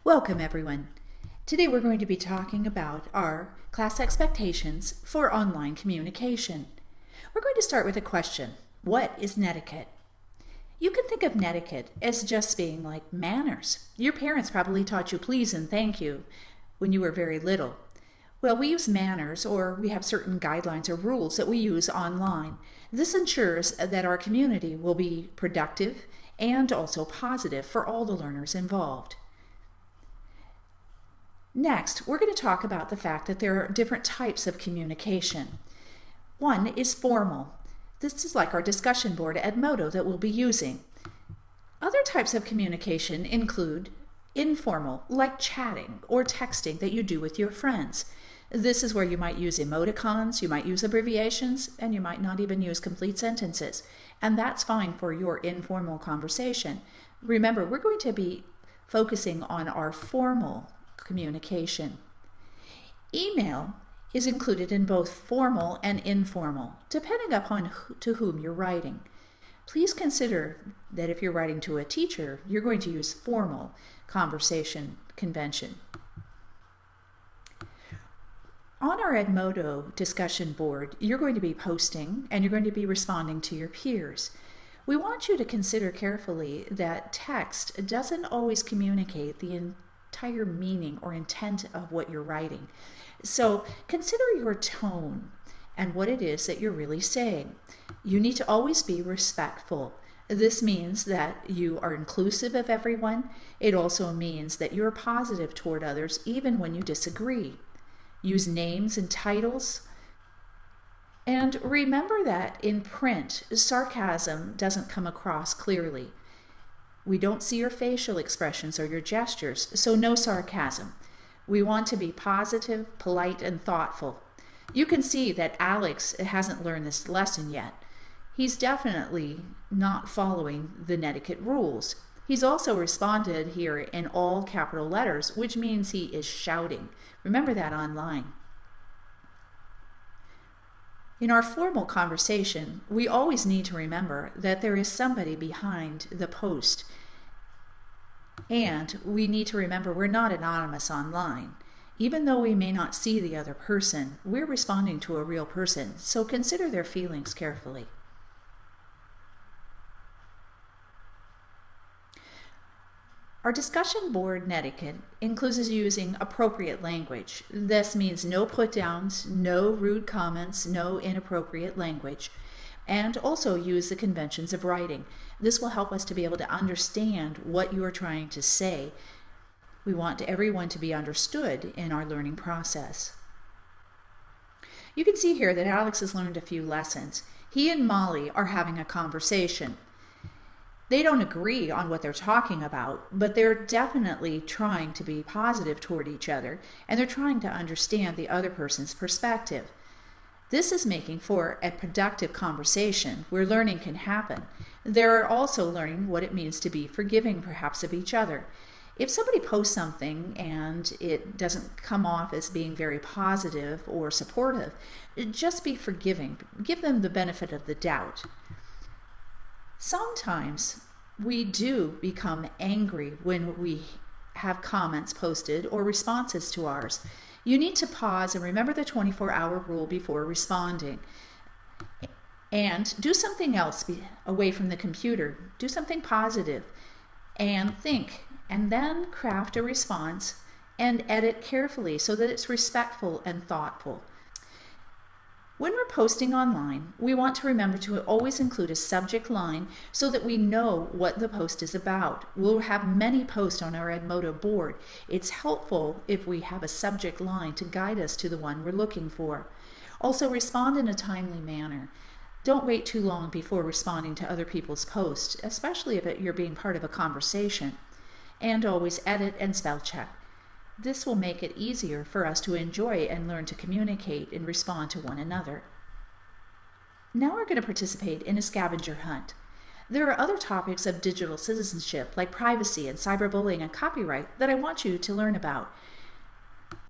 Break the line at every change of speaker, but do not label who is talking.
Welcome everyone. Today we're going to be talking about our class expectations for online communication. We're going to start with a question. What is netiquette? You can think of netiquette as just being like manners. Your parents probably taught you please and thank you when you were very little. Well, we use manners, or we have certain guidelines or rules that we use online. This ensures that our community will be productive and also positive for all the learners involved. Next, we're going to talk about the fact that there are different types of communication. One is formal. This is like our discussion board at Edmodo that we'll be using. Other types of communication include informal, like chatting or texting that you do with your friends. This is where you might use emoticons, you might use abbreviations, and you might not even use complete sentences. And that's fine for your informal conversation. Remember, we're going to be focusing on our formal communication. Email is included in both formal and informal, depending upon to whom you're writing. Please consider that if you're writing to a teacher, you're going to use formal conversation convention. On our Edmodo discussion board, you're going to be posting and you're going to be responding to your peers. We want you to consider carefully that text doesn't always communicate the entire meaning or intent of what you're writing. So consider your tone and what it is that you're really saying. You need to always be respectful. This means that you are inclusive of everyone. It also means that you're positive toward others even when you disagree. Use names and titles. And remember that in print, sarcasm doesn't come across clearly. We don't see your facial expressions or your gestures, so no sarcasm. We want to be positive, polite, and thoughtful. You can see that Alex hasn't learned this lesson yet. He's definitely not following the netiquette rules. He's also responded here in all capital letters, which means he is shouting. Remember that online. In our formal conversation, we always need to remember that there is somebody behind the post. And we need to remember we're not anonymous online. Even though we may not see the other person, we're responding to a real person, so consider their feelings carefully. Our discussion board netiquette includes using appropriate language. This means no put-downs, no rude comments, no inappropriate language, and also use the conventions of writing. This will help us to be able to understand what you are trying to say. We want everyone to be understood in our learning process. You can see here that Alex has learned a few lessons. He and Molly are having a conversation. They don't agree on what they're talking about, but they're definitely trying to be positive toward each other, and they're trying to understand the other person's perspective. This is making for a productive conversation where learning can happen. They're also learning what it means to be forgiving, perhaps, of each other. If somebody posts something and it doesn't come off as being very positive or supportive, just be forgiving. Give them the benefit of the doubt. Sometimes we do become angry when we have comments posted or responses to ours. You need to pause and remember the 24-hour rule before responding. And do something else away from the computer. Do something positive and think, and then craft a response and edit carefully so that it's respectful and thoughtful. When we're posting online, we want to remember to always include a subject line so that we know what the post is about. We'll have many posts on our Edmodo board. It's helpful if we have a subject line to guide us to the one we're looking for. Also, respond in a timely manner. Don't wait too long before responding to other people's posts, especially if you're being part of a conversation. And always edit and spell check. This will make it easier for us to enjoy and learn to communicate and respond to one another. Now we're going to participate in a scavenger hunt. There are other topics of digital citizenship like privacy and cyberbullying and copyright that I want you to learn about.